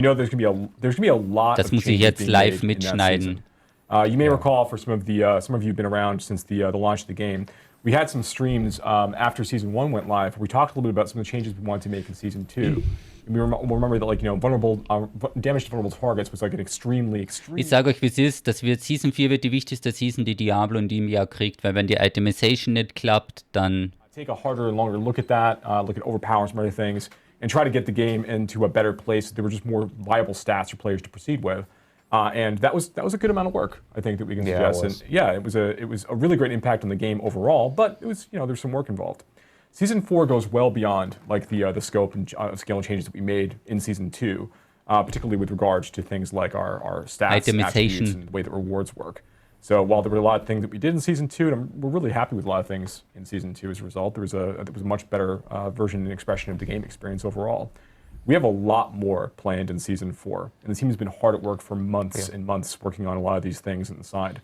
there's gonna be a lot Das of muss ich changes jetzt being live made in that mitschneiden. season. You may recall, for some of you who've been around since the launch of the game, we had some streams after Season 1 went live. We talked a little bit about some of the changes we wanted to make in Season 2. And we'll remember that, vulnerable damage to vulnerable targets was like an extreme. Ich sage euch, wie es ist, Season 4 wird die wichtigste Season, die Diablo in dem Jahr kriegt, weil wenn die Itemization nicht klappt, dann... Take a harder and longer look at that, look at overpowering some other things, and try to get the game into a better place. There were just more viable stats for players to proceed with. And that was a good amount of work, I think, that we can suggest. It was a really great impact on the game overall, but it was, there's some work involved. Season 4 goes well beyond the scope and scale and changes that we made in Season 2, particularly with regards to things like our stats, attributes, and the way that rewards work. So while there were a lot of things that we did in Season 2, and we're really happy with a lot of things in Season 2 as a result, there was a much better version and expression of the game experience overall. We have a lot more planned in Season 4, and the team has been hard at work for months and months working on a lot of these things on the side.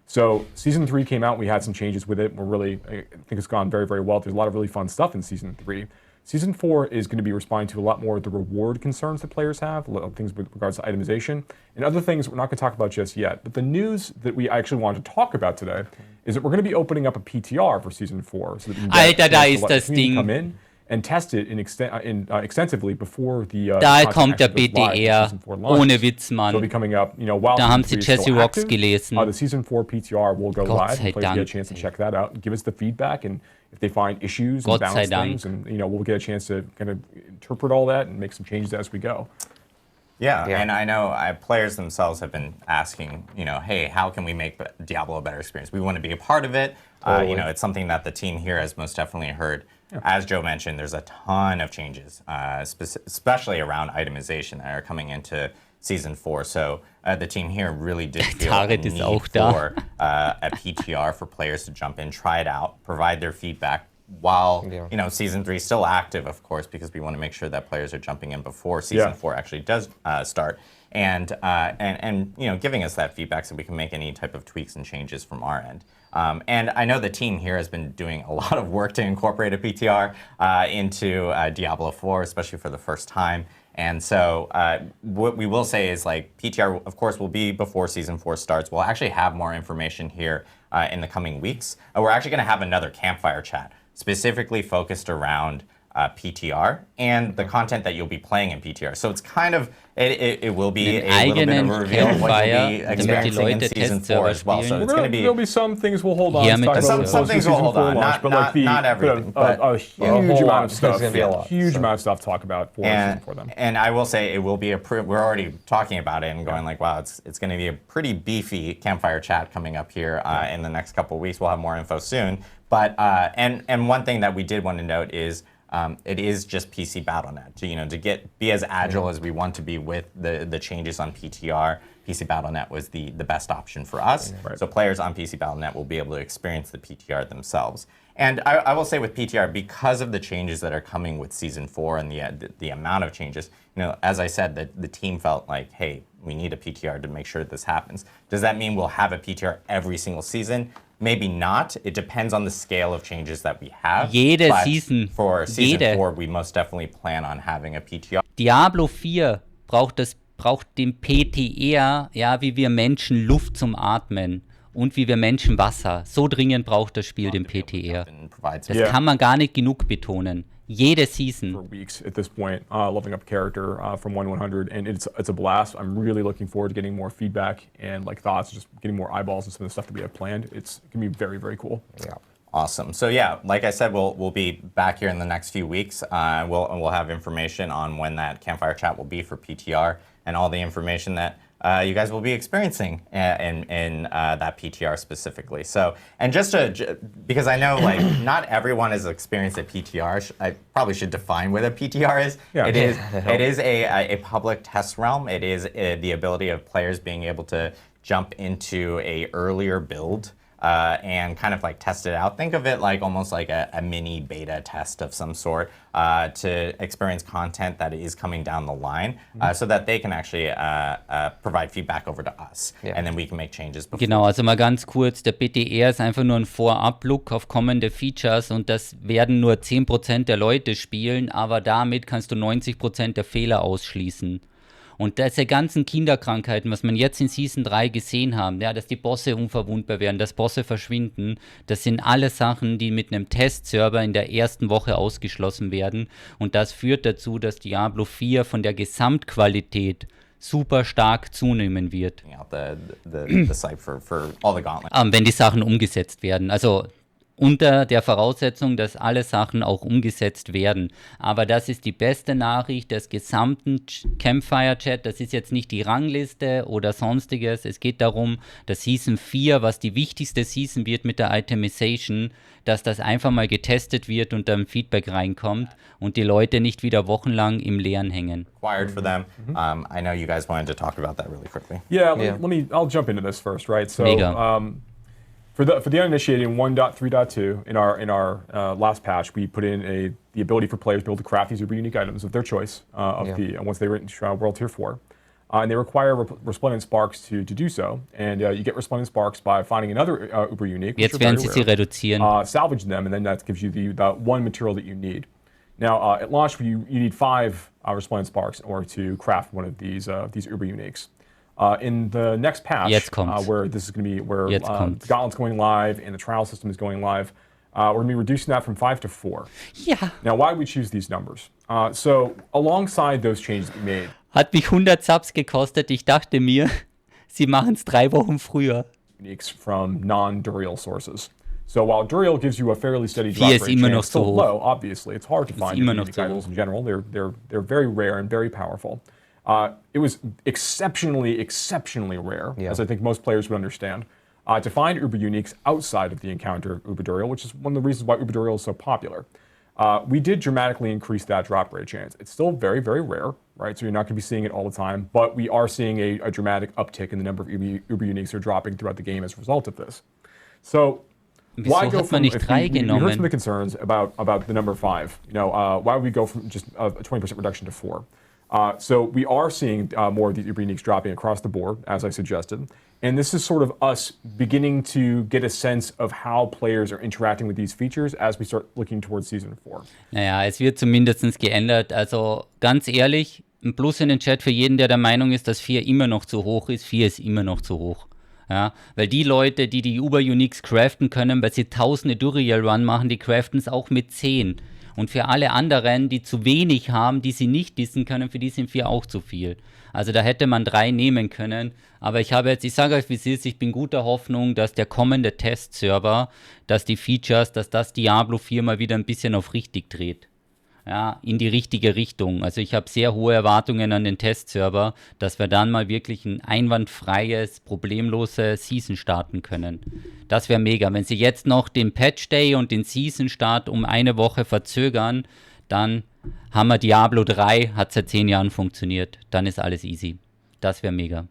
So Season 3 came out, we had some changes with it. I think it's gone very, very well. There's a lot of really fun stuff in Season 3. Season 4 is going to be responding to a lot more of the reward concerns that players have, a lot of things with regards to itemization, and other things we're not going to talk about just yet. But the news that we actually wanted to talk about today is that we're going to be opening up a PTR for Season 4. So that we Alter, da ist das Ding. Come in and test it extensively before the Da kommt der PTR, ohne Witz, Mann. It'll be coming up, while Da haben Season sie 3 is still jessirocks active. gelesen. The Season 4 PTR will go Gott live. sei Players get a Dank. chance to check that out, give us the feedback, and if they find issues Gott and sei balance Dank. things, and we'll get a chance to kind of interpret all that and make some changes as we go. Yeah, and I know players themselves have been asking, hey, how can we make Diablo a better experience? We want to be a part of it. Totally. It's something that the team here has most definitely heard. As Joe mentioned, there's a ton of changes, especially around itemization that are coming into Season 4. So the team here really did feel the Tarek need ist auch da. for a PTR for players to jump in, try it out, provide their feedback, while Season 3 is still active, of course, because we want to make sure that players are jumping in before Season 4 actually does start, and giving us that feedback so we can make any type of tweaks and changes from our end. And I know the team here has been doing a lot of work to incorporate a PTR into Diablo 4, especially for the first time. And so what we will say is PTR, of course, will be before Season 4 starts. We'll actually have more information here in the coming weeks. We're actually going to have another campfire chat specifically focused around PTR and the content that you'll be playing in PTR. So it's kind of, it will be a little bit of a reveal of what you'll be experiencing in Season 4 as well. So it's going to be... There'll be some things we'll hold on to. Some things we'll hold on, not everything. But a huge amount of stuff. Huge amount of stuff to talk about for them. And I will say it will be we're already talking about it and going wow, it's going to be a pretty beefy campfire chat coming up here in the next couple of weeks. We'll have more info soon. But and one thing that we did want to note is it is just PC Battle.net to be as agile as we want to be with the changes on PTR. PC Battle.net was the best option for us. Right. So players on PC Battle.net will be able to experience the PTR themselves. And I will say with PTR, because of the changes that are coming with Season 4 and the amount of changes, as I said, the team felt like, hey, we need a PTR to make sure this happens. Does that mean we'll have a PTR every single season? Maybe not. It depends on the scale of changes that we have. Jede But Season. For Season 4, we most definitely plan on having a PTR. Diablo 4 braucht den PTR, wie wir Menschen Luft zum Atmen und wie wir Menschen Wasser. So dringend braucht das Spiel den PTR. Das kann man gar nicht genug betonen. Jede Season. For weeks at this point, leveling up character from 1 to 100, and it's a blast. I'm really looking forward to getting more feedback and thoughts, just getting more eyeballs and some of the stuff that we have planned. It's gonna be very, very cool. Yeah. Awesome. So like I said, we'll be back here in the next few weeks. We'll have information on when that campfire chat will be for PTR and all the information that you guys will be experiencing in that PTR specifically. So, and because I know not everyone has experienced a PTR, I probably should define what a PTR is. Yeah. It is a public test realm. It is the ability of players being able to jump into a earlier build and kind of test it out. Think of it almost like a mini beta test of some sort to experience content that is coming down the line so that they can actually provide feedback over to us. Yeah. And then we can make changes before. Genau, also mal ganz kurz, der PTR ist einfach nur ein Vorab-Look auf kommende Features und das werden nur 10% der Leute spielen, aber damit kannst du 90% der Fehler ausschließen. Und diese ganzen Kinderkrankheiten, was man jetzt in Season 3 gesehen haben, ja, dass die Bosse unverwundbar werden, dass Bosse verschwinden, das sind alle Sachen, die mit einem Testserver in der ersten Woche ausgeschlossen werden. Und das führt dazu, dass Diablo 4 von der Gesamtqualität super stark zunehmen wird. Wenn die Sachen umgesetzt werden. Also unter der Voraussetzung, dass alle Sachen auch umgesetzt werden. Aber das ist die beste Nachricht des gesamten Campfire-Chat. Das ist jetzt nicht die Rangliste oder sonstiges. Es geht darum, dass Season 4, was die wichtigste Season wird mit der Itemization, dass das einfach mal getestet wird und dann Feedback reinkommt und die Leute nicht wieder wochenlang im Leeren hängen. Required for them. I know you guys wanted to talk about that really quickly. I'll jump into this first, right? So, Mega. For the uninitiated in 1.3.2, in our last patch, we put in the ability for players to be able to craft these uber unique items of their choice once they reach World Tier 4. And they require resplendent sparks to do so. And you get resplendent sparks by finding another uber unique. Jetzt werden sie reduzieren. Salvage them, and then that gives you the one material that you need. Now, at launch, you need 5 resplendent sparks in order to craft one of these uber uniques. In the next patch, where this is going to be the Gauntlet's going live and the trial system is going live, we're going to be reducing that from 5 to 4. Ja. Now, why did we choose these numbers? So, alongside those changes that we made, hat mich 100 Subs gekostet. Ich dachte mir, sie machen es 3 Wochen früher. Uniques from non-Duriel sources. So while Duriel gives you a fairly steady drop rate, it's still low, obviously. It's hard to find unique items in general. They're very rare and very powerful. It was exceptionally rare, as I think most players would understand, to find Uber Uniques outside of the encounter of Uber Duriel, which is one of the reasons why Uber Duriel is so popular. We did dramatically increase that drop rate chance. It's still very, very rare, right? So you're not going to be seeing it all the time, but we are seeing a dramatic uptick in the number of Uber Uniques that are dropping throughout the game as a result of this. So why go from, we heard some of the concerns about the number 5. Why would we go from just a 20% reduction to 4? So we are seeing more of these Uber Uniques dropping across the board, as I suggested. And this is sort of us beginning to get a sense of how players are interacting with these features as we start looking towards Season 4. Naja, es wird zumindest geändert. Also ganz ehrlich, ein Plus in den Chat für jeden, der der Meinung ist, dass 4 immer noch zu hoch ist. 4 ist immer noch zu hoch. Ja, weil die Leute, die Uber Uniques craften können, weil sie tausende Duriel Run machen, die craften es auch mit 10. Und für alle anderen, die zu wenig haben, die sie nicht dissen können, für die sind 4 auch zu viel. Also da hätte man 3 nehmen können. Aber ich sage euch, wie es ist, ich bin guter Hoffnung, dass der kommende Testserver, dass die Features, dass das Diablo 4 mal wieder ein bisschen auf richtig dreht. Ja, in die richtige Richtung. Also ich habe sehr hohe Erwartungen an den Testserver, dass wir dann mal wirklich ein einwandfreies, problemloses Season starten können. Das wäre mega. Wenn sie jetzt noch den Patch Day und den Season Start um eine Woche verzögern, dann haben wir Diablo 3, hat seit 10 Jahren funktioniert. Dann ist alles easy. Das wäre mega.